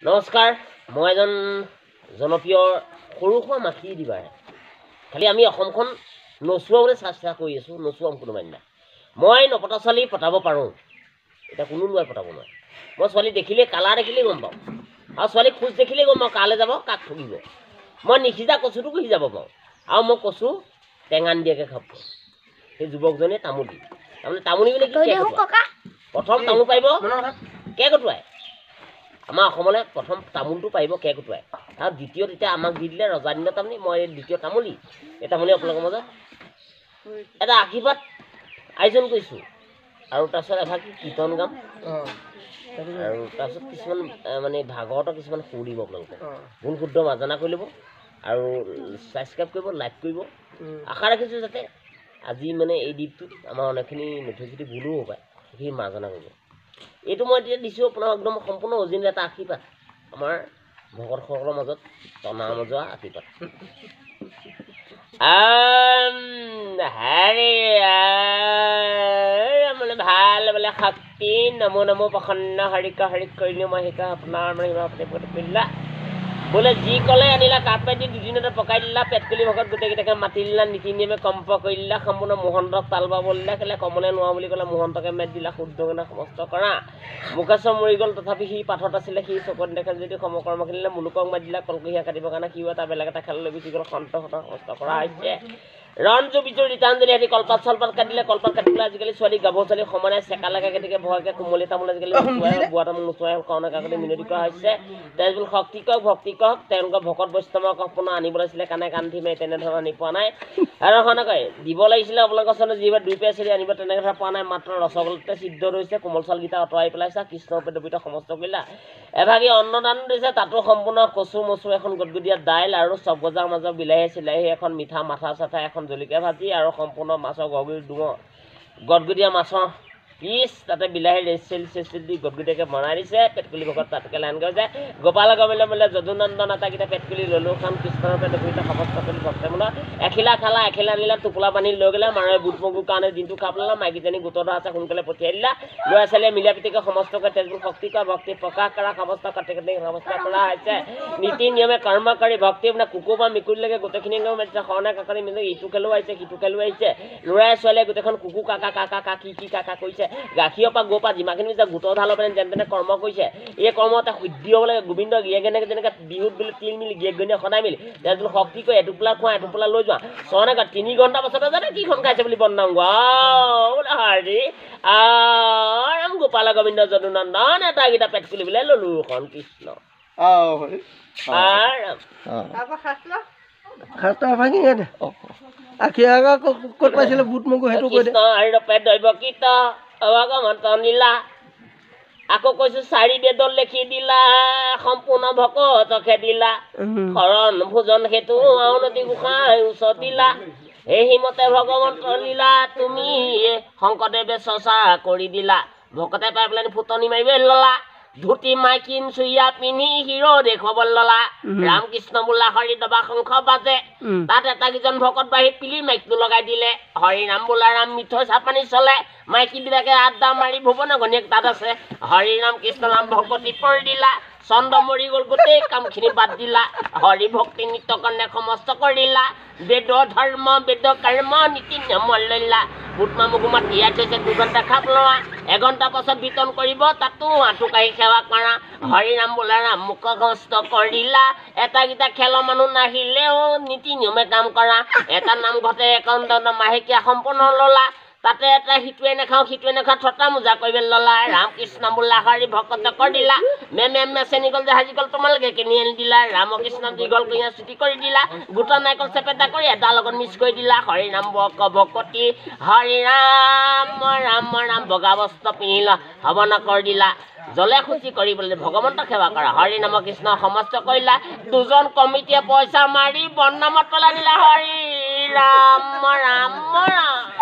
নমস্কাৰ, মই এজন জনপ্ৰিয় সৰু সুৰা মাখি দিবাৰ। খালি আমি অসমখন নচুৱাবলৈ চেষ্টা কৰি আছোঁ, নচুৱাম কোনোবা দিনা। মই নপতা ছোৱালী পতাব পাৰোঁ, এতিয়া কোনো নোৱাৰে পতাব নোৱাৰে। মই ছোৱালী দেখিলে কালাৰ দেখিলেই গম পাওঁ, আৰু ছোৱালী খোজ দেখিলেই গম পাওঁ কালৈ যাব কাক ঠগিব। মই নিসিজা কচুটোকো সিজাব পাৰোঁ, আৰু মই কচু টেঙা নিদিয়াকৈ খাব পাৰোঁ। সেই যুৱকজনে তামোলি, তাৰমানে তামোলি মানে কি, প্ৰথম তামোল পাৰিব কেৰ্কেটুৱাই। আমাৰ অসমলৈ প্ৰথম তামোলটো পাৰিব কেৰ্কেটুৱাই, আৰু দ্বিতীয় তেতিয়া আমাক দি দিলে ৰজা দিনত। তাৰমানে মই দ্বিতীয় তামোলি, এই তামোলি আপোনালোকৰ মাজত এটা আশীৰ্বাদ আয়োজন কৰিছোঁ, আৰু তাৰপিছত এভাগ কীৰ্তন গাম, আৰু তাৰপিছত কিছুমান মানে ভাগৱতৰ কিছুমান সুৰ দিব আপোনালোকে। ভুল শুদ্ধ মাৰ্জনা কৰি ল'ব, আৰু ছাবস্ক্ৰাইব কৰিব, লাইক কৰিব। আশা ৰাখিছোঁ যাতে আজি মানে এই দ্বীপটোত আমাৰ অনেকখিনি নথি ভুলো হ'ব পাৰে, সেইখিনি মাৰ্জনা কৰিব। এইটো মই এতিয়া দিছোঁ আপোনাৰ একদম সম্পূৰ্ণ অৰিজিনেল এটা আশীৰ্বাদ, আমাৰ ভকতসকলৰ মাজত টনা মজোৱা আশীৰ্বাদ। মানে ভাল বোলে শক্তি নমো নমো প্ৰসন্ন হৰিক হৰিক কৰিলে মই শিকা আপোনাৰ মানে কৰিলা বোলে যি ক'লে আনিলা কাৰ্পেট দি দুদিনতে পকাই দিলা, পেটকুলি ভকত গোটেইকেইটাকে মাতি দিলা, নীতি নিয়মে কম্প কৰি দিলা, সম্পূৰ্ণ মোহন্তক তাল বাব দিলা, কেলে কমলে নোৱাৰোঁ বুলি ক'লে মোহন্তকে মেট দিলা, শুদ্ধ গুণা সমস্ত কৰা। মুকেশ্বৰ মৰি গ'ল তথাপি সি পাঠত আছিলে, সি চকুত দেখে যদি সমকৰ্ম খেলিলে, মুলুকক মাতি দিলা কলকহীয়া কাটিবৰ কাৰণে, সিও এটা বেলেগ এটা খেললৈ গুচি গ'ল, সন্ত সমস্ত কৰা হৈছে। ৰঞ্জু বিজু ৰীতাঞ্জলি সিহঁতি কলপাত চলপাত কাটিলে, কলপাত কাটিবলৈ আজিকালি ছোৱালী গাভৰু ছোৱালী সমানে চেকা লাগে, গতিকে ভয়কে কোমলি তামোল আজিকালি নোচোৱাই হ'ল, বোৱা তামোল নোচোৱাই হ'ল, কাৰণে কাকতি মিনতি কৰা হৈছে। তেজবুল শক্তি কওক ভক্তি কওক, তেওঁলোকৰ ভকত বৈষ্ণৱক সম্পূৰ্ণ আনিব লাগিছিলে, কাণে কান্ধি মাৰি তেনেধৰণৰ আনি পোৱা নাই। আৰু সনেকৈ দিব লাগিছিলে আপোনালোকৰ ওচৰত যিবাৰ 2 পেয়া চেৰি আনিব তেনেকৈ ধৰা পোৱা নাই, মাত্ৰ ৰসগোল্লাতে সিদ্ধ হৈছে, কোমল চাউলকেইটা আঁতৰাই পেলাইছা, কৃষ্ণ পেদবিত সমস্ত কৰিলা। এভাগি অন্নদান দিছে, তাতো সম্পূৰ্ণ কচু মচু এখন গদগদীয়া দাইল, আৰু চব বজাৰ মাজৰ বিলাহী চিলাহী এখন, মিঠা মাথা চাথা এখন, জলকীয়া ভাজি, আৰু সম্পূৰ্ণ মাছৰ গগুৰি ডুঙৰ গদগদীয়া মাছৰ পিচ, তাতে বিলাহী ৰেচিল চেচিল দি গদগদীয়াকৈ বনাই দিছে। পেটকুলি ভকত তাতকৈ লাইন গৈছে, গোপাল গমিলে বোলে যদুনন্দন আটাইকেইটা পেটকুলি ললো খাম, কৃষ্ণৰ পেদবিত সমস্ত কৰি ভক্তে বোলে এখিলা খালা, এখিলা আনিলা, টোপোলা পানী লৈ গ'লে, মানুহে বুট মগুৰ কাৰণে দিনটো খাব পেলালা, মাইকীজনী গোটৰ আছে সোনকালে পঠিয়াই দিলা, ল'ৰা ছোৱালীয়ে মিলা প্ৰীতিকে সমস্তকে তেজবোৰ শক্তি কৰা, ভক্তি প্ৰকাশ কৰা, সমস্ত কাটি কাটি সমস্ত কৰা হৈছে। নীতি নিয়মে কৰ্ম কৰি ভক্তি মানে কুকুৰ বা মেকুৰীলৈকে গোটেইখিনি মাতিছে, শৰণে কাকৰি মিলি ইটো খেলো আহিছে, সিটো খেলো আহিছে, ল'ৰাই ছোৱালীয়ে গোটেইখন কুকুৰ কাকা কাকা কাকি কি কাকা কৰিছে, গাখীৰৰ পৰা গৈ পৰা যিমানখিনি গোটৰ ঢালৰ পেনে যেনে তেনে কৰ্ম কৰিছে। এই কৰ্ম এটা শুদ্ধ হ'ব লাগে, গোবিন্দ গিয়েকেনেকৈ যেনেকৈ বিহুত বোলে তিল মিলি গিয়েক গণিয়ে সদায় মিলি তেজবোৰ শক্তি কৰি এটোপোলা খোৱা এটোপোলা লৈ যোৱা, চৰণে 3 ঘণ্টা পাছতে যাতে কিখন খাইছে বুলি বদনাম গোৱা হাৰি ৰাম গোপাল গোবিন্দ যদুনন্দন এটাকেইটা পেট খুলি পেলাই ললো এখন কৃষ্ণ ক'ত পাইছিলে বুট মগু সেইটো কৃষ্ণ হৰি পেট দৈৱ কীত অভাগমন্ত লীলা। আকৌ কৈছো 4 বেদত লিখি দিলা, সম্পূৰ্ণ ভকতকে দিলা, শৰণ ভোজন হেতু আউনতি গোসাঁই ওচৰত দিলা। সেইমতে ভগৱন্ত লীলা তুমি শংকৰদেৱে চৰ্চা কৰি দিলা, ভকতে পাই পেলাই ফুটনি মাৰিব ললা, ধুতি মাইকিন চুইয়া পিন্ধি হিৰো দেখুৱাব ললা, ৰামকৃষ্ণ বোলা হৰি দবা শংখ বাজে, তাত এটা কিজন ভকত বাঢ়ি পিলি মাইকটো লগাই দিলে, হৰি নাম বোলা ৰাম মিঠৈ চাপানি চলে, মাইকী বিলাকে আড্ডা মাৰি ভুৱন ঘনীয়েক তাত আছে, হৰি নাম কৃষ্ণ নাম ভকতি পৰি দিলা, চন্দ্ৰ মৰি গ'ল গোটেই কামখিনি বাদ দিলা, হৰি ভক্তি নিত্য কাৰণে সমস্ত কৰিলা, বেদ ধৰ্ম বেদ কৰ্ম নীতি নিয়ম লৈলা, বুটমা মগুমা তিয়াই থৈছে 2 ঘণ্টা খাপ লোৱা, 1 ঘণ্টা পাছত বিতৰণ কৰিব, তাতো আঁঠু কাঢ়ি সেৱা কৰা, হৰি নাম বোলা ৰাম মুখগ্ৰস্ত কৰিলা, এটাকেইটা খেলৰ মানুহ নাহিলেও নীতি নিয়মে কাম কৰা, এটা নামঘৰতে একাউণ্ট মাহেকীয়া সম্পূৰ্ণ ললা, তাতে এটা সিটোৱে নাখাওঁ থটা মোজা কৰিব ললা, ৰামকৃষ্ণ বোলা হৰি ভকত কৰিলা, মেচেনি গ'ল জাহাজী গ'ল তোমালোকে কিনি আনি দিলা, ৰামকৃষ্ণ দীঘল কুঁহিয়া চুটি কৰি দিলা, গোটা নাৰিকল চেপেটা কৰি এটা লগত মিক্স কৰি দিলা, হৰি নাম ভকতি হৰি ৰাম ৰাম ৰাম বগা বস্ত্ৰ পিন্ধিলা, হৱন কৰি দিলা, জলে খুচি কৰিবলৈ ভগৱন্তক সেৱা কৰা, হৰি নাম কৃষ্ণ সমস্ত কৰিলা, 2জন কমিটিয়ে পইচা মাৰি বদনামত পেলাই দিলা, হৰি ৰাম ৰাম ৰাম।